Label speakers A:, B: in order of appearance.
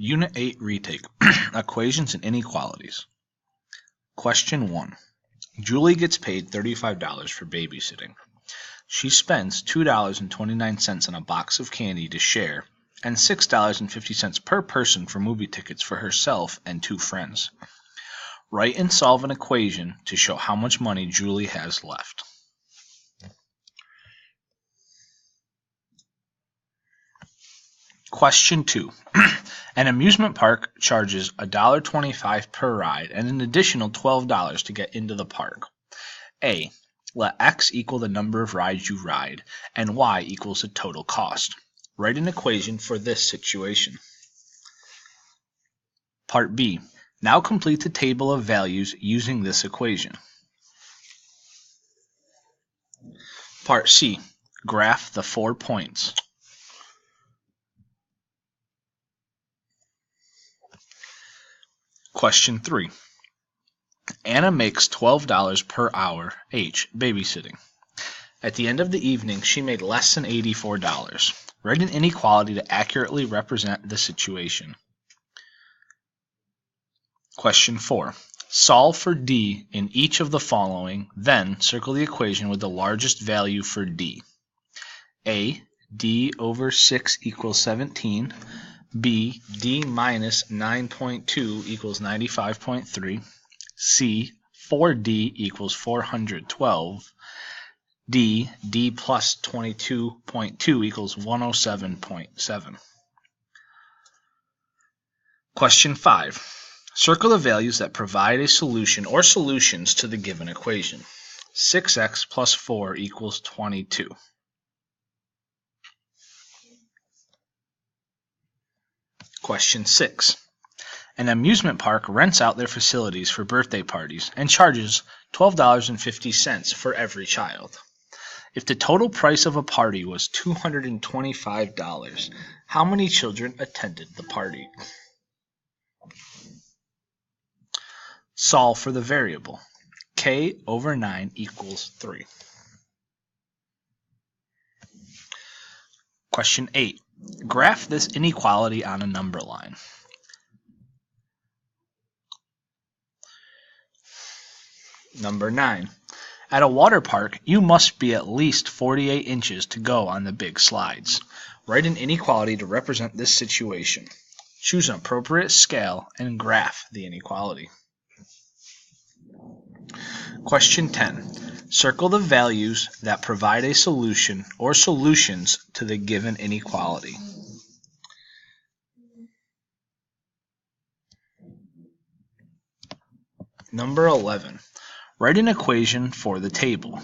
A: Unit 8 retake. Equations and inequalities. Question 1. Julie gets paid $35 for babysitting. She spends $2.29 on a box of candy to share and $6.50 per person for movie tickets for herself and 2 friends. Write and solve an equation to show how much money Julie has left. Question 2. An amusement park charges $1.25 per ride and an additional $12 to get into the park. A. Let X equal the number of rides you ride, and Y equals the total cost. Write an equation for this situation. Part B. Now complete the table of values using this equation. Part C. Graph the 4 points. Question 3. Anna makes $12 per hour H babysitting. At the end of the evening, she made less than $84. Write an inequality to accurately represent the situation. Question 4. Solve for D in each of the following, then circle the equation with the largest value for D. A. D over 6 equals 17. B. D minus 9.2 equals 95.3. C. 4D equals 412. D. D plus 22.2 equals 107.7. Question 5. Circle the values that provide a solution or solutions to the given equation. 6x plus 4 equals 22. Question 6. An amusement park rents out their facilities for birthday parties and charges $12.50 for every child. If the total price of a party was $225, how many children attended the party? Solve for the variable. K over 9 equals 3. Question 8. Graph this inequality on a number line. Number 9. At a water park, you must be at least 48 inches to go on the big slides. Write an inequality to represent this situation. Choose an appropriate scale and graph the inequality. Question 10. Circle the values that provide a solution or solutions to the given inequality. Number 11. Write an equation for the table.